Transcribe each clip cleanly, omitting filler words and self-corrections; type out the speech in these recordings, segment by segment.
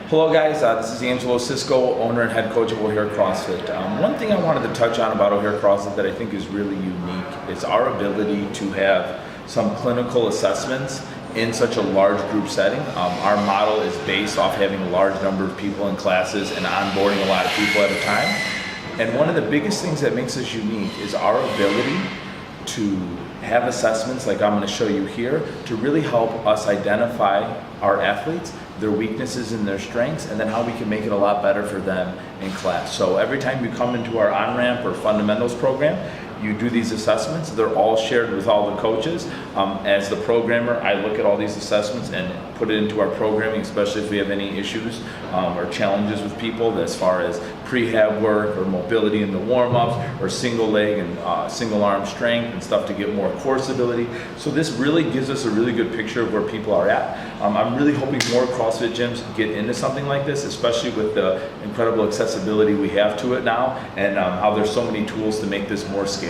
Hello guys, this is Angelo Cisco, owner and head coach of O'Hare CrossFit. One thing I wanted to touch on about O'Hare CrossFit that I think is really unique is our ability to have some clinical assessments in such a large group setting. Our model is based off having a large number of people in classes and onboarding a lot of people at a time. And one of the biggest things that makes us unique is our ability to have assessments like I'm going to show you here to really help us identify our athletes, their weaknesses and their strengths, and then how we can make it a lot better for them in class. So every time you come into our on-ramp or fundamentals program, you do these assessments. They're all shared with all the coaches. As the programmer, I look at all these assessments and put it into our programming, especially if we have any issues or challenges with people as far as prehab work or mobility in the warm-ups or single leg and single arm strength and stuff to get more core stability. So this really gives us a really good picture of where people are at. I'm really hoping more CrossFit gyms get into something like this, especially with the incredible accessibility we have to it now and how there's so many tools to make this more scalable.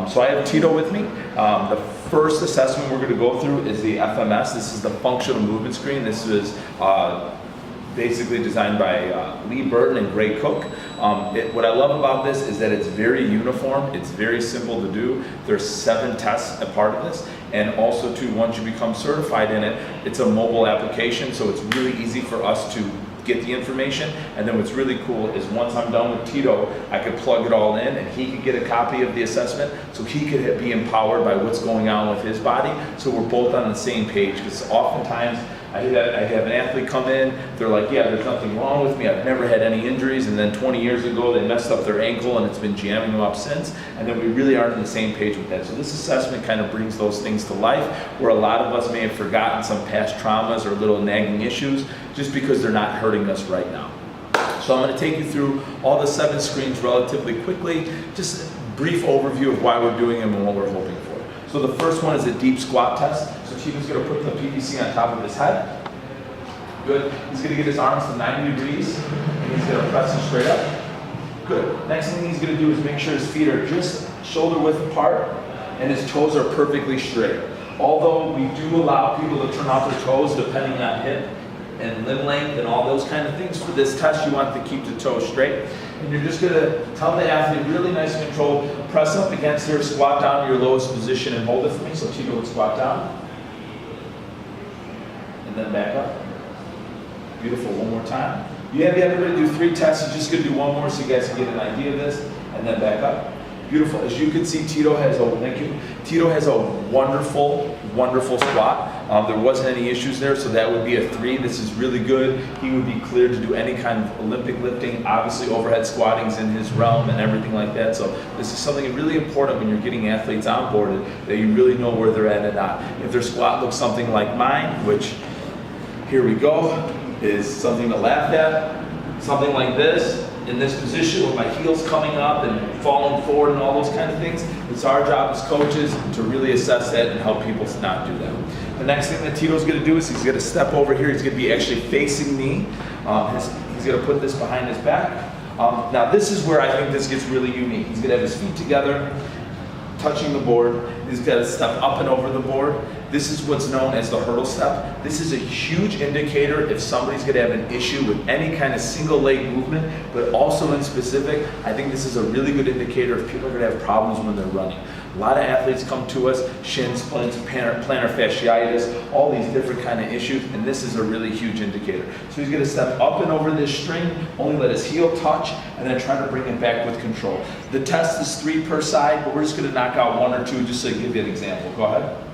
So I have Tito with me. The first assessment we're going to go through is the FMS. This is the functional movement screen. This was basically designed by Lee Burton and Gray Cook. What I love about this is that it's very uniform. It's very simple to do. There's 7 tests a part of this. And also too, once you become certified in it, it's a mobile application, so it's really easy for us to get the information. And then what's really cool is once I'm done with Tito, I could plug it all in and he could get a copy of the assessment so he could be empowered by what's going on with his body, so we're both on the same page. Because oftentimes I have an athlete come in, they're like, yeah, there's nothing wrong with me, I've never had any injuries, and then 20 years ago they messed up their ankle and it's been jamming them up since, and then we really aren't on the same page with that. So this assessment kind of brings those things to life, where a lot of us may have forgotten some past traumas or little nagging issues just because they're not hurting us right now. So I'm going to take you through all the 7 screens relatively quickly, just a brief overview of why we're doing them and what we're hoping for. So the first one is a deep squat test. So Tito's going to put the PVC on top of his head. Good. He's going to get his arms to 90 degrees, and he's going to press them straight up. Good. Next thing he's going to do is make sure his feet are just shoulder width apart, and his toes are perfectly straight. Although we do allow people to turn out their toes depending on hip and limb length and all those kind of things, for this test you want to keep the toes straight. And you're just going to tell the athlete, really nice and controlled, press up against her, squat down to your lowest position and hold it for me. So Tito would squat down. And then back up. Beautiful, one more time. You have everybody do 3 tests. You're just going to do one more so you guys can get an idea of this. And then back up. Beautiful. As you can see, Tito has a wonderful, wonderful squat. There wasn't any issues there, so that would be a 3. This is really good. He would be cleared to do any kind of Olympic lifting. Obviously, overhead squatting's in his realm and everything like that. So this is something really important when you're getting athletes onboarded, that you really know where they're at and not. If their squat looks something like mine, which, here we go, is something to laugh at, something like this, in this position with my heels coming up and falling forward and all those kind of things. It's our job as coaches to really assess that and help people not do that. The next thing that Tito's going to do is he's going to step over here. He's going to be actually facing me. He's going to put this behind his back. Now this is where I think this gets really unique. He's going to have his feet together, touching the board. He's got to step up and over the board. This is what's known as the hurdle step. This is a huge indicator if somebody's going to have an issue with any kind of single leg movement, but also in specific, I think this is a really good indicator if people are going to have problems when they're running. A lot of athletes come to us, shin splints, plantar fasciitis, all these different kind of issues, and this is a really huge indicator. So he's going to step up and over this string, only let his heel touch, and then try to bring it back with control. The test is 3 per side, but we're just going to knock out 1 or 2 just to give you an example. Go ahead.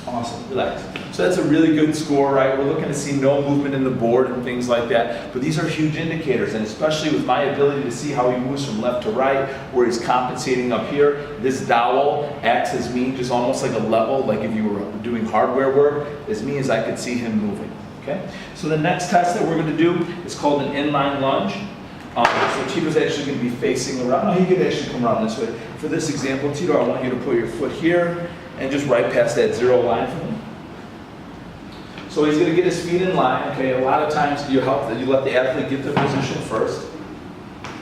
Awesome, relax. So that's a really good score, right? We're looking to see no movement in the board and things like that, but these are huge indicators, and especially with my ability to see how he moves from left to right, where he's compensating up here. This dowel acts as me, just almost like a level, like if you were doing hardware work, as me as I could see him moving, okay? So the next test that we're gonna do is called an inline lunge. So Tito's actually going to be facing around. No, he could actually come around this way. For this example, Tito, I want you to put your foot here and just right past that 0 line for me. So he's going to get his feet in line. Okay, a lot of times you let the athlete get their position first.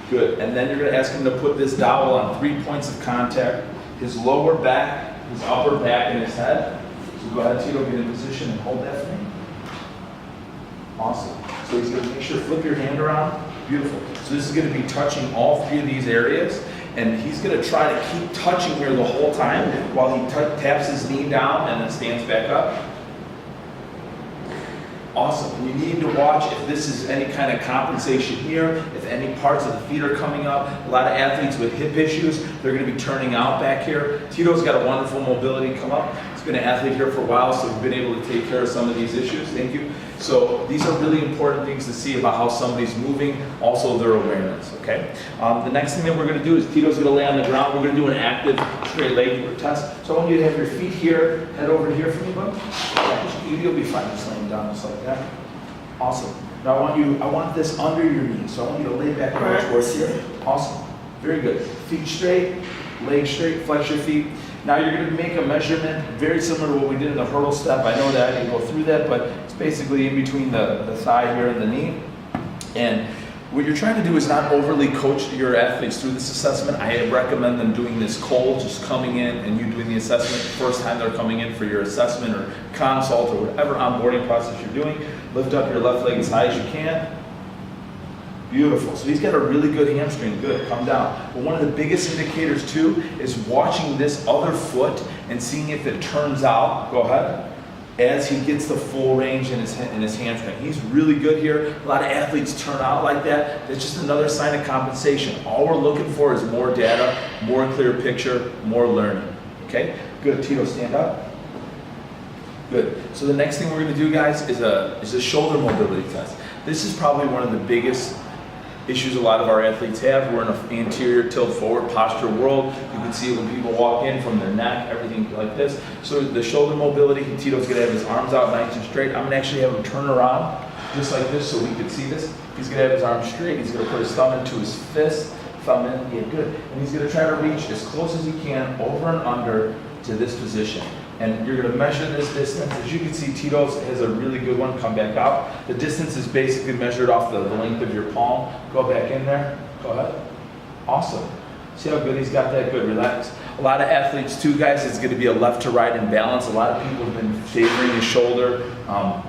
Good. And then you're going to ask him to put this dowel on 3 points of contact, his lower back, his upper back and his head. So go ahead, Tito, get in position and hold that for me. Awesome. So he's going to make sure to flip your hand around. Beautiful. So this is going to be touching all 3 of these areas, and he's going to try to keep touching here the whole time while he taps his knee down and then stands back up. Awesome. You need to watch if this is any kind of compensation here, if any parts of the feet are coming up. A lot of athletes with hip issues, they're going to be turning out back here. Tito's got a wonderful mobility come up. He's been an athlete here for a while, so we've been able to take care of some of these issues. Thank you. So these are really important things to see about how somebody's moving, also their awareness, okay? The next thing that we're going to do is Tito's going to lay on the ground. We're going to do an active straight leg test. So I want you to have your feet here, head over here for me, bud. You'll be fine just laying down just like that. Awesome. Now I want this under your knees. So I want you to lay back right towards here. Awesome. Very good. Feet straight, legs straight, flex your feet. Now you're going to make a measurement very similar to what we did in the hurdle step. I know that I didn't go through that, but it's basically in between the thigh here and the knee. And what you're trying to do is not overly coach your athletes through this assessment. I recommend them doing this cold, just coming in and you doing the assessment the first time they're coming in for your assessment or consult or whatever onboarding process you're doing. Lift up your left leg as high as you can. Beautiful. So he's got a really good hamstring. Good. Come down. But one of the biggest indicators too is watching this other foot and seeing if it turns out. Go ahead. As he gets the full range in his hamstring. He's really good here. A lot of athletes turn out like that. That's just another sign of compensation. All we're looking for is more data, more clear picture, more learning. Okay? Good. Tito, stand up. Good. So the next thing we're going to do, guys, is a shoulder mobility test. This is probably one of the biggest issues a lot of our athletes have. We're in an anterior tilt forward posture world. You can see it when people walk in from their neck, everything like this. So the shoulder mobility, Tito's going to have his arms out nice and straight. I'm going to actually have him turn around just like this so we can see this. He's going to have his arms straight. He's going to put his thumb into his fist, thumb in, yeah, good. And he's going to try to reach as close as he can over and under to this position. And you're going to measure this distance. As you can see, Tito's has a really good one. Come back out. The distance is basically measured off the length of your palm. Go back in there. Go ahead. Awesome. See how good he's got that? Good. Relax. A lot of athletes too, guys, it's going to be a left to right imbalance. A lot of people have been favoring the shoulder,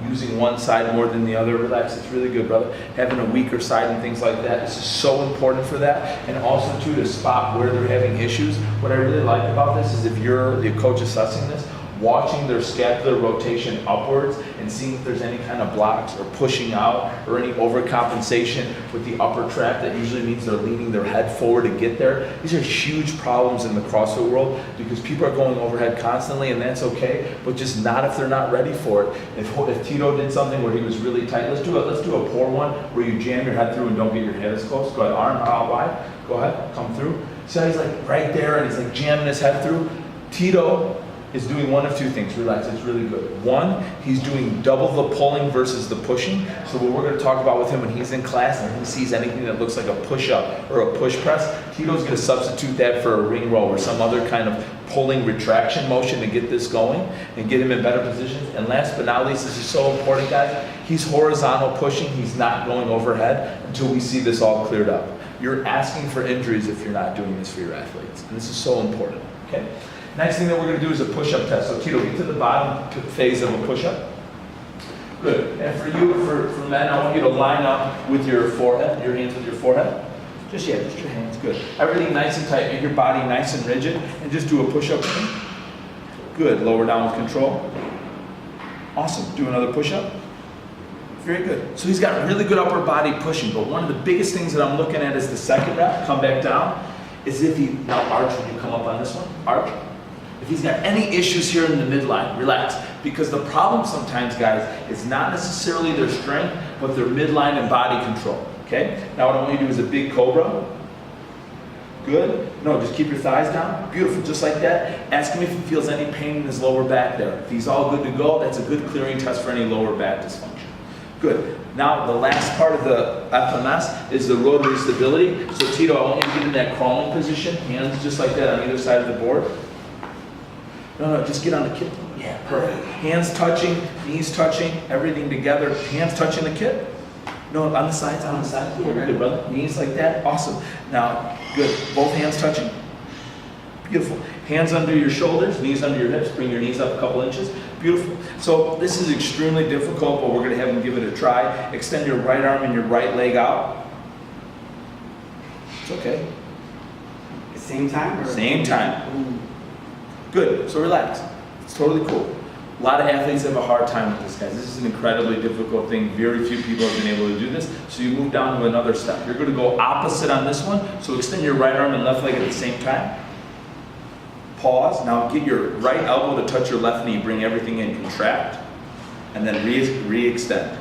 using one side more than the other. Relax. It's really good, brother. Having a weaker side and things like that. This is so important for that. And also too, to spot where they're having issues. What I really like about this is if you're the coach assessing this, watching their scapular rotation upwards and seeing if there's any kind of blocks or pushing out or any overcompensation with the upper tract. That usually means they're leaning their head forward to get there. These are huge problems in the CrossFit world because people are going overhead constantly, and that's okay, but just not if they're not ready for it. If Tito did something where he was really tight, let's do a poor one where you jam your head through and don't get your head as close. Go ahead, arm out wide. Go ahead, come through. See how he's like right there and he's like jamming his head through? Tito is doing one of two things. Relax, it's really good. One, he's doing double the pulling versus the pushing. So what we're going to talk about with him when he's in class and he sees anything that looks like a push-up or a push press, Tito's going to substitute that for a ring row or some other kind of pulling retraction motion to get this going and get him in better positions. And last but not least, this is so important, guys, he's horizontal pushing. He's not going overhead until we see this all cleared up. You're asking for injuries if you're not doing this for your athletes. And this is so important, okay? Next thing that we're going to do is a push-up test. So Tito, get to the bottom phase of a push-up. Good. And for you, for men, I want you to line up with your forehead, your hands with your forehead. Just your hands. Good. Everything nice and tight. Make your body nice and rigid. And just do a push-up. Good. Lower down with control. Awesome. Do another push-up. Very good. So he's got really good upper body pushing. But one of the biggest things that I'm looking at is the second rep. Come back down. Is if he, now arch, when you come up on this one. Arch. If he's got any issues here in the midline, relax. Because the problem sometimes, guys, is not necessarily their strength, but their midline and body control. Okay? Now what I want you to do is a big cobra. Good. No, just keep your thighs down. Beautiful. Just like that. Ask him if he feels any pain in his lower back there. If he's all good to go, that's a good clearing test for any lower back dysfunction. Good. Now the last part of the FMS is the rotary stability. So Tito, I want you to get in that crawling position. Hands just like that on either side of the board. No, just get on the kit. Yeah, perfect. Hands touching, knees touching, everything together. Hands touching the kit. No, on the sides, Yeah, very good, brother. Knees like that. Awesome. Now, good. Both hands touching. Beautiful. Hands under your shoulders, knees under your hips, bring your knees up a couple inches. Beautiful. So this is extremely difficult, but we're going to have them give it a try. Extend your right arm and your right leg out. It's okay. Same time? Or? Same time. Good. So relax. It's totally cool. A lot of athletes have a hard time with this, guys. This is an incredibly difficult thing. Very few people have been able to do this. So you move down to another step. You're going to go opposite on this one. So extend your right arm and left leg at the same time. Pause. Now get your right elbow to touch your left knee. Bring everything in. Contract. And then re-extend.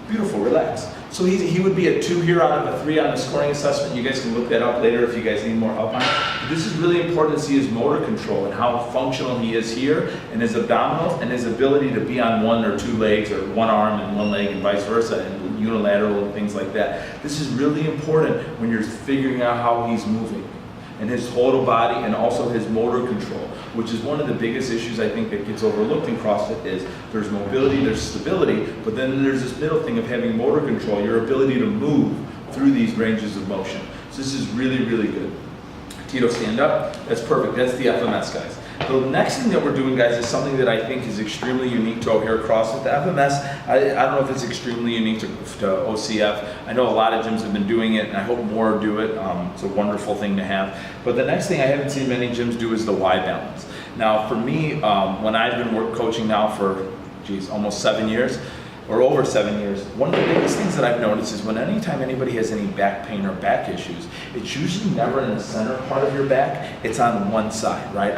Beautiful. Relax. So he would be a 2 here out of a 3 on the scoring assessment. You guys can look that up later if you guys need more help on it. But this is really important to see his motor control and how functional he is here, and his abdominals, and his ability to be on 1 or 2 legs, or 1 arm and 1 leg, and vice versa, and unilateral and things like that. This is really important when you're figuring out how he's moving, and his total body, and also his motor control, which is one of the biggest issues I think that gets overlooked in CrossFit. Is there's mobility, there's stability, but then there's this middle thing of having motor control, your ability to move through these ranges of motion. So this is really, really good. Tito, stand up. That's perfect. That's the FMS, guys. The next thing that we're doing, guys, is something that I think is extremely unique to O'Hare CrossFit. The FMS, I don't know if it's extremely unique to OCF. I know a lot of gyms have been doing it, and I hope more do it. It's a wonderful thing to have. But the next thing I haven't seen many gyms do is the Y balance. Now, for me, when I've been coaching now for, almost 7 years, or over 7 years, one of the biggest things that I've noticed is anytime anybody has any back pain or back issues, it's usually never in the center part of your back, it's on one side, right?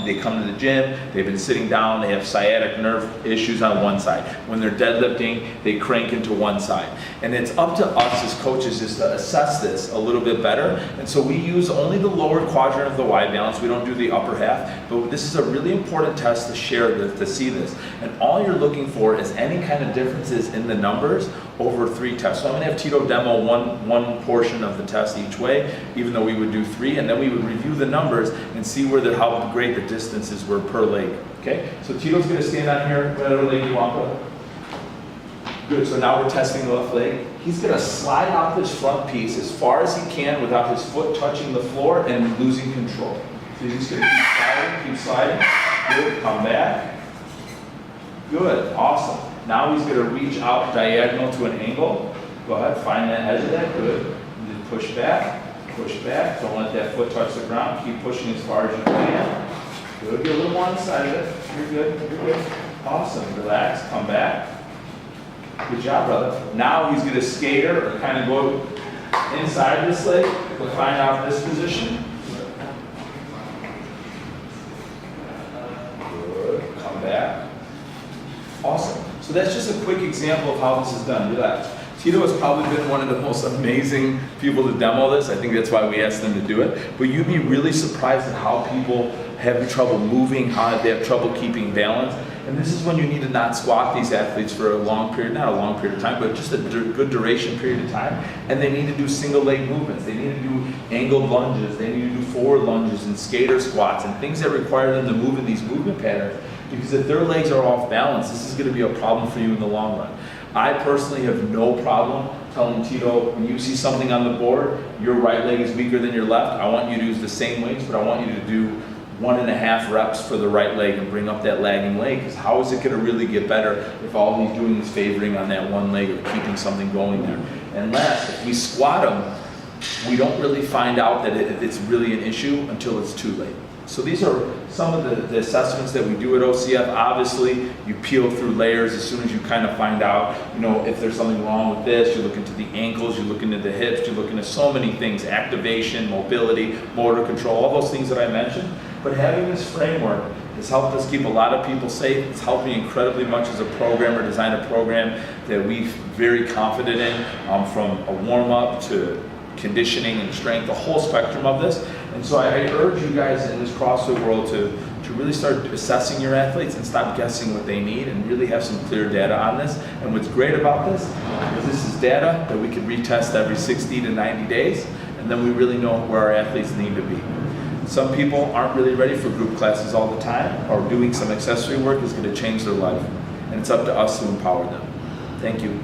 They come to the gym, they've been sitting down, they have sciatic nerve issues on one side. When they're deadlifting, they crank into one side. And it's up to us as coaches is to assess this a little bit better. And so we use only the lower quadrant of the Y balance, we don't do the upper half, but this is a really important test to share, to see this. And all you're looking for is any kind of differences in the numbers over 3 tests. So I'm going to have Tito demo one portion of the test each way, even though we would do 3, and then we would review the numbers and see how great the distances were per leg. Okay, so Tito's going to stand on here. Whatever leg you want. Good. So now we're testing the left leg. He's going to slide out this front piece as far as he can without his foot touching the floor and losing control. So he's just going to keep sliding. Good. Come back. Good. Awesome. Now he's going to reach out diagonal to an angle. Go ahead, find that edge of that. Good. And then push back. Don't let that foot touch the ground. Keep pushing as far as you can. Good. Get a little more on the side of it. You're good. Awesome. Relax. Come back. Good job, brother. Now he's going to skater or kind of go inside this leg to find out this position. Good. Come back. Awesome. So that's just a quick example of how this is done. Relax. Tito has probably been one of the most amazing people to demo this. I think that's why we asked them to do it. But you'd be really surprised at how people have trouble moving, how they have trouble keeping balance. And this is when you need to not squat these athletes for a long period, not a long period of time, but just a good duration period of time. And they need to do single leg movements. They need to do angled lunges. They need to do forward lunges and skater squats and things that require them to move in these movement patterns. Because if their legs are off balance, this is going to be a problem for you in the long run. I personally have no problem telling Tito, when you see something on the board, your right leg is weaker than your left, I want you to use the same weights, but I want you to do 1.5 reps for the right leg and bring up that lagging leg, because how is it going to really get better if all he's doing is favoring on that one leg or keeping something going there? And last, if we squat him, we don't really find out that it's really an issue until it's too late. So these are some of the assessments that we do at OCF. Obviously, you peel through layers as soon as you kind of find out, if there's something wrong with this. You look into the ankles, you look into the hips, you look into so many things, activation, mobility, motor control, all those things that I mentioned. But having this framework has helped us keep a lot of people safe. It's helped me incredibly much as a programmer, design a program that we're very confident in, from a warm-up to conditioning and strength, the whole spectrum of this. And so I urge you guys in this CrossFit world to really start assessing your athletes and stop guessing what they need and really have some clear data on this. And what's great about this is this is data that we can retest every 60 to 90 days, and then we really know where our athletes need to be. Some people aren't really ready for group classes all the time, or doing some accessory work is going to change their life. And it's up to us to empower them. Thank you.